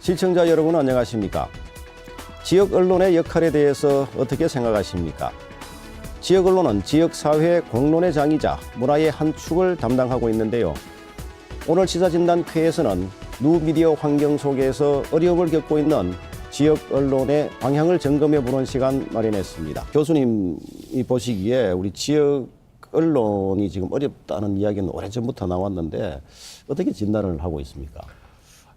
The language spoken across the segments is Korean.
시청자 여러분 안녕하십니까? 지역 언론의 역할에 대해서 어떻게 생각하십니까? 지역 언론은 지역 사회 공론의 장이자 문화의 한 축을 담당하고 있는데요. 오늘 시사진단회에서는 뉴미디어 환경 속에서 어려움을 겪고 있는 지역 언론의 방향을 점검해보는 시간 마련했습니다. 교수님이 보시기에 우리 지역 언론이 지금 어렵다는 이야기는 오래전부터 나왔는데 어떻게 진단을 하고 있습니까?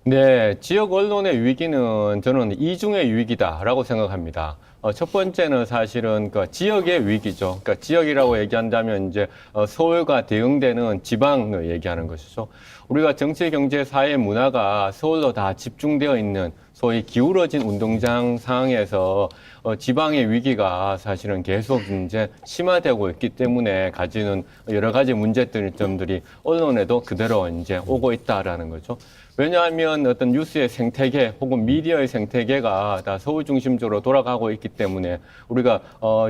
네, 지역 언론의 위기는 저는 이중의 위기다라고 생각합니다. 첫 번째는 사실은 그 지역의 위기죠. 그러니까 지역이라고 얘기한다면 이제 서울과 대응되는 지방을 얘기하는 것이죠. 우리가 정치, 경제, 사회, 문화가 서울로 다 집중되어 있는 소위 기울어진 운동장 상황에서 지방의 위기가 사실은 계속 이제 심화되고 있기 때문에 가지는 여러 가지 문제점들이 언론에도 그대로 이제 오고 있다라는 거죠. 왜냐하면 어떤 뉴스의 생태계 혹은 미디어의 생태계가 다 서울 중심적으로 돌아가고 있기 때문에 우리가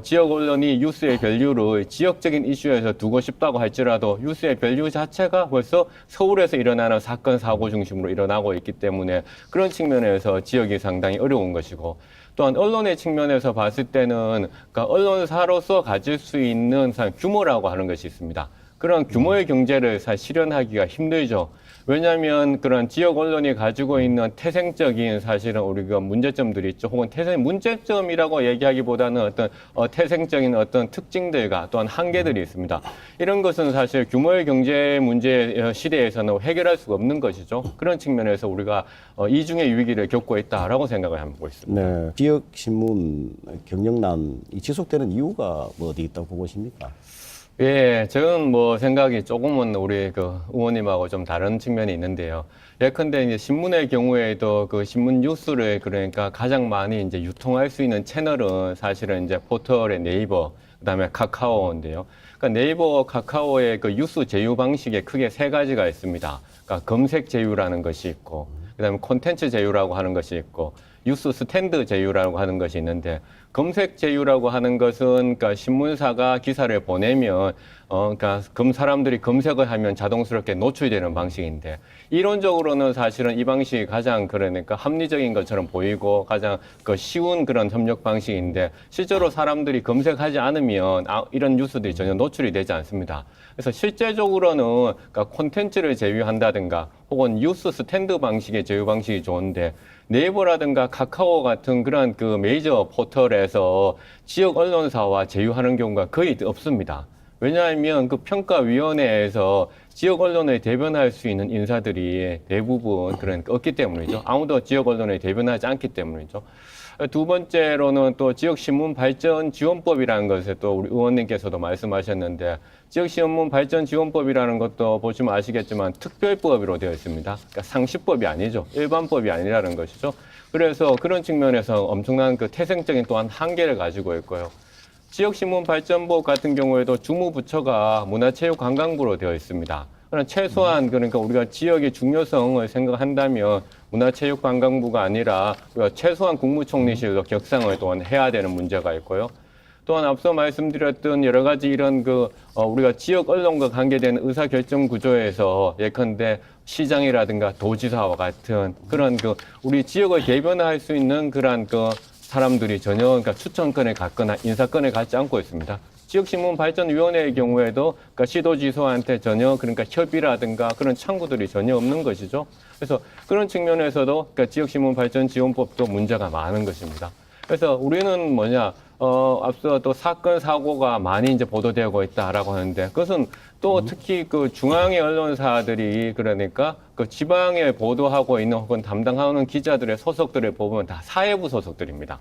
지역 언론이 뉴스의 밸류를 지역적인 이슈에서 두고 싶다고 할지라도 뉴스의 밸류 자체가 벌써 서울에서 일어나는 사건 사고 중심으로 일어나고 있기 때문에 그런 측면에서 지역이 상당히 어려운 것이고, 또한 언론의 측면에서 봤을 때는 그러니까 언론사로서 가질 수 있는 규모라고 하는 것이 있습니다. 그런 규모의 경제를 실현하기가 힘들죠. 왜냐하면 그런 지역 언론이 가지고 있는 태생적인 사실은 우리가 문제점들이 있죠. 혹은 문제점이라고 얘기하기보다는 어떤 태생적인 어떤 특징들과 또한 한계들이 있습니다. 이런 것은 사실 규모의 경제 문제 시대에서는 해결할 수가 없는 것이죠. 그런 측면에서 우리가 이중의 위기를 겪고 있다라고 생각을 하고 있습니다. 네, 지역 신문 경영난이 지속되는 이유가 뭐 어디 있다고 보고 계십니까? 예, 저는 뭐 생각이 조금은 우리 그 의원님하고 좀 다른 측면이 있는데요. 예컨대 이제 신문의 경우에도 그 신문 뉴스를 그러니까 가장 많이 이제 유통할 수 있는 채널은 사실은 이제 포털의 네이버, 그다음에 카카오인데요. 그러니까 네이버, 카카오의 그 뉴스 제휴 방식에 크게 세 가지가 있습니다. 그러니까 검색 제휴라는 것이 있고, 그다음에 콘텐츠 제휴라고 하는 것이 있고, 뉴스 스탠드 제휴라고 하는 것이 있는데, 검색 제휴라고 하는 것은 그러니까 신문사가 기사를 보내면 그러니까 사람들이 검색을 하면 자동스럽게 노출되는 방식인데, 이론적으로는 사실은 이 방식이 가장 그러니까 합리적인 것처럼 보이고 가장 그 쉬운 그런 협력 방식인데, 실제로 사람들이 검색하지 않으면 이런 뉴스들이 전혀 노출이 되지 않습니다. 그래서 실제적으로는 그러니까 콘텐츠를 제휴한다든가 혹은 뉴스 스탠드 방식의 제휴 방식이 좋은데, 네이버라든가 카카오 같은 그런 그 메이저 포털에서 지역 언론사와 제휴하는 경우가 거의 없습니다. 왜냐하면 그 평가위원회에서 지역 언론을 대변할 수 있는 인사들이 대부분 그러니까 없기 때문이죠. 아무도 지역 언론을 대변하지 않기 때문이죠. 두 번째로는 또 지역신문 발전 지원법이라는 것에 또 우리 의원님께서도 말씀하셨는데, 지역신문 발전 지원법이라는 것도 보시면 아시겠지만 특별법으로 되어 있습니다. 그러니까 상시법이 아니죠. 일반법이 아니라는 것이죠. 그래서 그런 측면에서 엄청난 그 태생적인 또한 한계를 가지고 있고요. 지역신문발전법 같은 경우에도 주무부처가 문화체육관광부로 되어 있습니다. 그러나 최소한 그러니까 우리가 지역의 중요성을 생각한다면 문화체육관광부가 아니라 우리가 최소한 국무총리실로 격상을 또한 해야 되는 문제가 있고요. 또한 앞서 말씀드렸던 여러 가지 이런 우리가 지역 언론과 관계된 의사결정 구조에서 예컨대 시장이라든가 도지사와 같은 그런 우리 지역을 대변할 수 있는 그런 사람들이 전혀 그러니까 추천권을 갖거나 인사권을 갖지 않고 있습니다. 지역신문발전위원회의 경우에도 그러니까 시도지소한테 전혀 그러니까 협의라든가 그런 창구들이 전혀 없는 것이죠. 그래서 그런 측면에서도 그러니까 지역신문발전지원법도 문제가 많은 것입니다. 그래서 우리는 앞서 또 사건 사고가 많이 이제 보도되고 있다라고 하는데, 그것은 또 특히 그 중앙의 언론사들이 그러니까 그 지방에 보도하고 있는 혹은 담당하는 기자들의 소속들을 보면 다 사회부 소속들입니다.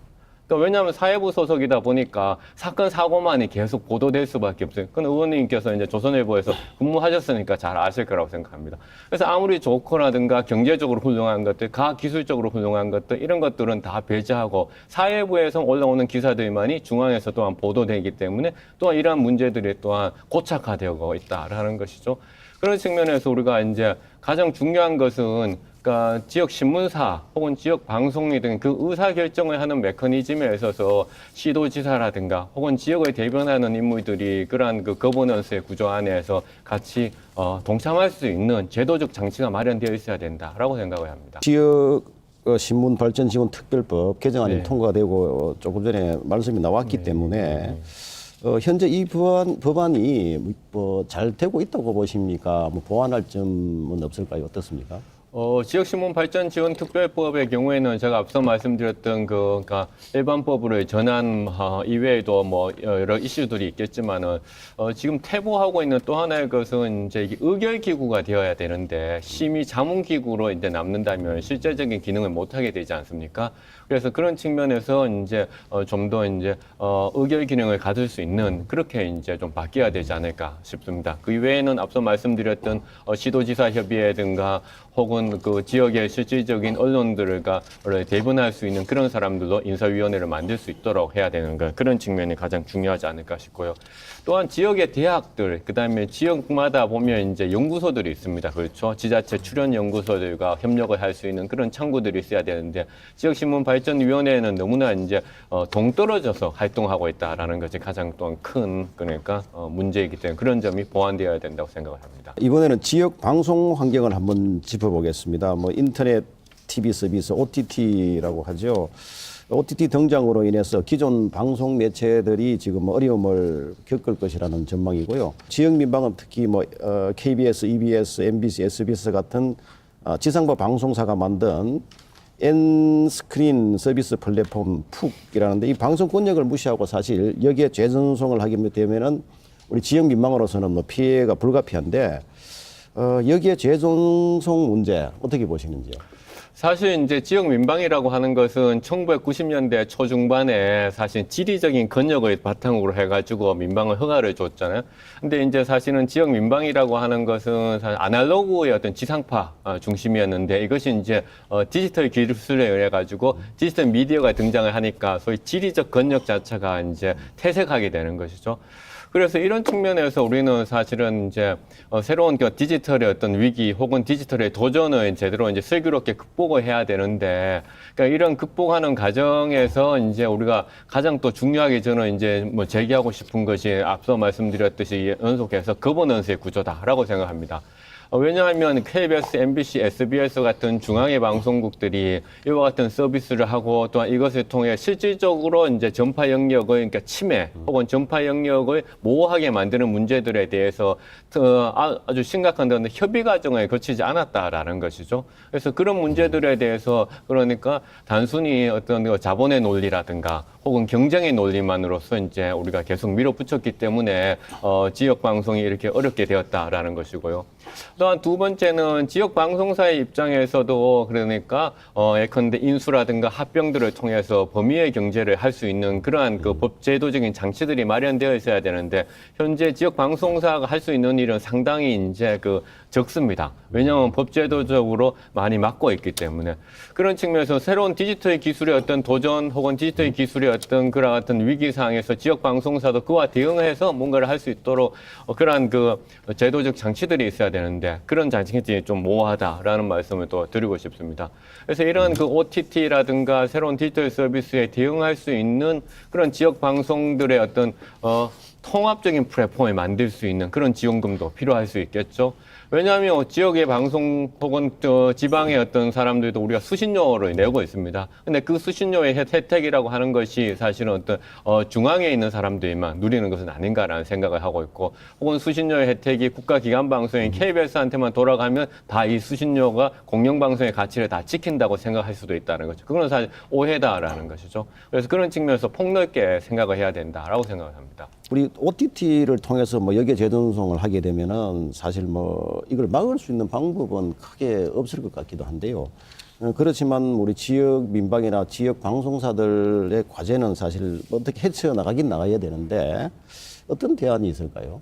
그러니까 왜냐하면 사회부 소속이다 보니까 사건 사고만이 계속 보도될 수밖에 없어요. 그건 의원님께서 이제 조선일보에서 근무하셨으니까 잘 아실 거라고 생각합니다. 그래서 아무리 좋거나든가 경제적으로 훌륭한 것들, 과학기술적으로 훌륭한 것들, 이런 것들은 다 배제하고 사회부에서 올라오는 기사들만이 중앙에서 또한 보도되기 때문에 또한 이러한 문제들이 또한 고착화되고 있다라는 것이죠. 그런 측면에서 우리가 이제 가장 중요한 것은 그러니까 지역 신문사 혹은 지역 방송이 등 그 의사결정을 하는 메커니즘에 있어서 시도지사라든가 혹은 지역을 대변하는 인물들이 그러한 그 거버넌스의 구조 안에서 같이 동참할 수 있는 제도적 장치가 마련되어 있어야 된다라고 생각을 합니다. 지역 신문 발전 지원 특별법 개정안이 네. 통과되고 조금 전에 말씀이 나왔기 때문에 현재 이 법안이 뭐 잘 되고 있다고 보십니까? 뭐 보완할 점은 없을까요? 어떻습니까? 지역신문 발전 지원 특별법의 경우에는 제가 앞서 말씀드렸던 그러니까 일반법으로 전환 이외에도 뭐 여러 이슈들이 있겠지만은 지금 태보하고 있는 또 하나의 것은 이제 이게 의결기구가 되어야 되는데 심의 자문기구로 이제 남는다면 실제적인 기능을 못하게 되지 않습니까? 그래서 그런 측면에서 이제 좀 더 이제 의결 기능을 가질 수 있는 그렇게 이제 좀 바뀌어야 되지 않을까 싶습니다. 그 이외에는 앞서 말씀드렸던 시도지사 협의회든가 혹은 그 지역의 실질적인 언론들과 대변할 수 있는 그런 사람들도 인사위원회를 만들 수 있도록 해야 되는 것 그런 측면이 가장 중요하지 않을까 싶고요. 또한 지역의 대학들, 그다음에 지역마다 보면 이제 연구소들이 있습니다. 그렇죠? 지자체 출연 연구소들과 협력을 할 수 있는 그런 창구들이 있어야 되는데 지역신문발전위원회는 너무나 이제 동떨어져서 활동하고 있다라는 것이 가장 또한 큰 그러니까 문제이기 때문에 그런 점이 보완되어야 된다고 생각을 합니다. 이번에는 지역 방송 환경을 한번 짚어보겠습니다. 뭐 인터넷 TV 서비스 OTT라고 하죠. OTT 등장으로 인해서 기존 방송 매체들이 지금 어려움을 겪을 것이라는 전망이고요. 지역 민방은 특히 뭐 KBS, EBS, MBC, SBS 같은 지상파 방송사가 만든 N스크린 서비스 플랫폼 푹이라는데 이 방송 권역을 무시하고 사실 여기에 재전송을 하게 되면은 우리 지역 민방으로서는 뭐 피해가 불가피한데 여기에 재전송 문제 어떻게 보시는지요? 사실 이제 지역 민방이라고 하는 것은 1990년대 초중반에 사실 지리적인 권역을 바탕으로 해가지고 민방을 허가를 줬잖아요. 근데 이제 사실은 지역 민방이라고 하는 것은 사실 아날로그의 어떤 지상파 중심이었는데 이것이 이제 디지털 기술에 의해 가지고 디지털 미디어가 등장을 하니까 소위 지리적 권역 자체가 이제 퇴색하게 되는 것이죠. 그래서 이런 측면에서 우리는 사실은 이제 새로운 그 디지털의 어떤 위기 혹은 디지털의 도전을 제대로 이제 슬기롭게 극복을 해야 되는데, 그러니까 이런 극복하는 과정에서 이제 우리가 가장 또 중요하게 저는 이제 뭐 제기하고 싶은 것이 앞서 말씀드렸듯이 연속해서 거버넌스의 구조다라고 생각합니다. 왜냐하면 KBS, MBC, SBS 같은 중앙의 방송국들이 이와 같은 서비스를 하고 또한 이것을 통해 실질적으로 이제 전파 영역을 그러니까 침해 혹은 전파 영역을 모호하게 만드는 문제들에 대해서 아주 심각한 협의 과정을 거치지 않았다라는 것이죠. 그래서 그런 문제들에 대해서 그러니까 단순히 어떤 자본의 논리라든가 혹은 경쟁의 논리만으로서 이제 우리가 계속 밀어붙였기 때문에 지역 방송이 이렇게 어렵게 되었다라는 것이고요. 또한 두 번째는 지역 방송사의 입장에서도 그러니까 예컨대 인수라든가 합병들을 통해서 범위의 경제를 할 수 있는 그러한 그 법제도적인 장치들이 마련되어 있어야 되는데 현재 지역 방송사가 할 수 있는 일은 상당히 이제 적습니다. 왜냐하면 법제도적으로 많이 막고 있기 때문에 그런 측면에서 새로운 디지털 기술의 어떤 도전 혹은 디지털 기술의 어떤 그런 같은 위기 상황에서 지역 방송사도 그와 대응해서 뭔가를 할 수 있도록 그러한 제도적 장치들이 있어야 되는데 그런 장치들이 좀 모호하다라는 말씀을 또 드리고 싶습니다. 그래서 이런 OTT라든가 새로운 디지털 서비스에 대응할 수 있는 그런 지역 방송들의 어떤 통합적인 플랫폼을 만들 수 있는 그런 지원금도 필요할 수 있겠죠. 왜냐하면 지역의 방송 혹은 지방의 어떤 사람들도 우리가 수신료를 내고 있습니다. 근데 그 수신료의 혜택이라고 하는 것이 사실은 어떤 중앙에 있는 사람들만 누리는 것은 아닌가라는 생각을 하고 있고 혹은 수신료의 혜택이 국가기관 방송인 KBS한테만 돌아가면 다 이 수신료가 공영방송의 가치를 다 지킨다고 생각할 수도 있다는 거죠. 그건 사실 오해다라는 것이죠. 그래서 그런 측면에서 폭넓게 생각을 해야 된다라고 생각을 합니다. 우리 OTT를 통해서 뭐 여기에 재전송을 하게 되면은 사실 뭐 이걸 막을 수 있는 방법은 크게 없을 것 같기도 한데요. 그렇지만 우리 지역 민방이나 지역 방송사들의 과제는 사실 어떻게 헤쳐나가긴 나가야 되는데 어떤 대안이 있을까요?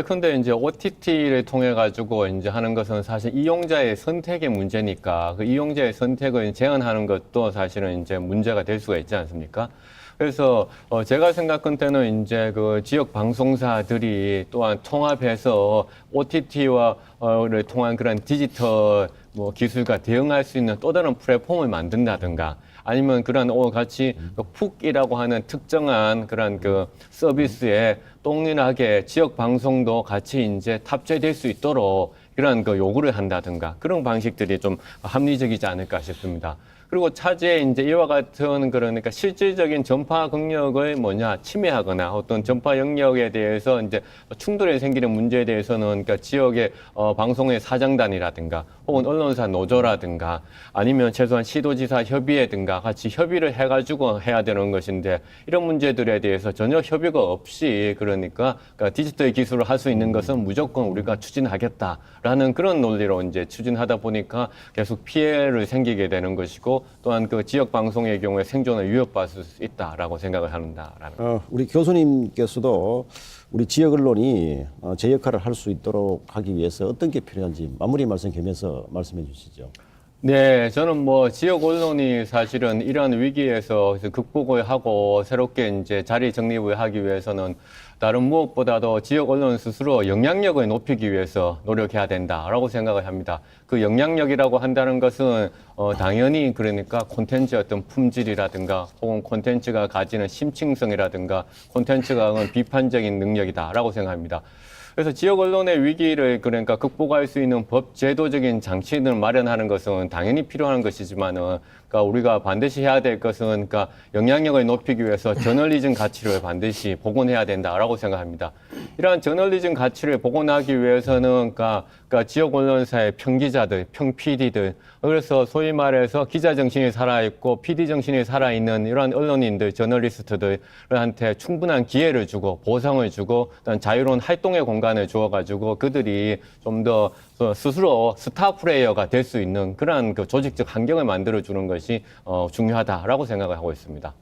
근데 이제 OTT를 통해 가지고 이제 하는 것은 사실 이용자의 선택의 문제니까 그 이용자의 선택을 제한하는 것도 사실은 이제 문제가 될 수가 있지 않습니까? 그래서 제가 생각할 때는 이제 지역 방송사들이 또한 통합해서 OTT와 를 통한 그런 디지털 기술과 대응할 수 있는 또 다른 플랫폼을 만든다든가 아니면 그런 같이 푹이라고 하는 특정한 그런 서비스에 동일하게 지역 방송도 같이 이제 탑재될 수 있도록 이런 요구를 한다든가 그런 방식들이 좀 합리적이지 않을까 싶습니다. 그리고 차제에 이제 이와 같은 그러니까 실질적인 전파 경력을 침해하거나 어떤 전파 영역에 대해서 이제 충돌이 생기는 문제에 대해서는 그러니까 지역의 방송의 사장단이라든가 혹은 언론사 노조라든가 아니면 최소한 시도지사 협의회든가 같이 협의를 해가지고 해야 되는 것인데 이런 문제들에 대해서 전혀 협의가 없이 그러니까 디지털 기술을 할 수 있는 것은 무조건 우리가 추진하겠다라는 그런 논리로 이제 추진하다 보니까 계속 피해를 생기게 되는 것이고 또한 그 지역 방송의 경우에 생존을 위협받을 수 있다라고 생각을 한다라는. 우리 교수님께서도 우리 지역 언론이 제 역할을 할 수 있도록 하기 위해서 어떤 게 필요한지 마무리 말씀 겸해서 말씀해 주시죠. 네, 저는 뭐 지역 언론이 사실은 이러한 위기에서 극복을 하고 새롭게 이제 자리 정립을 하기 위해서는 다른 무엇보다도 지역 언론 스스로 영향력을 높이기 위해서 노력해야 된다라고 생각을 합니다. 그 영향력이라고 한다는 것은 당연히 그러니까 콘텐츠의 어떤 품질이라든가 혹은 콘텐츠가 가지는 심층성이라든가 콘텐츠가 비판적인 능력이다라고 생각합니다. 그래서 지역 언론의 위기를 그러니까 극복할 수 있는 법 제도적인 장치를 마련하는 것은 당연히 필요한 것이지만은 그러니까 우리가 반드시 해야 될 것은 그러니까 영향력을 높이기 위해서 저널리즘 가치를 반드시 복원해야 된다라고 생각합니다. 이러한 저널리즘 가치를 복원하기 위해서는 그러니까 지역 언론사의 평기자들, 평PD들 그래서 소위 말해서 기자 정신이 살아있고 PD 정신이 살아있는 이러한 언론인들, 저널리스트들한테 충분한 기회를 주고 보상을 주고 자유로운 활동의 공간을 주어가지고 그들이 좀 더 스스로 스타 플레이어가 될 수 있는 그러한 그 조직적 환경을 만들어주는 것이 중요하다라고 생각을 하고 있습니다.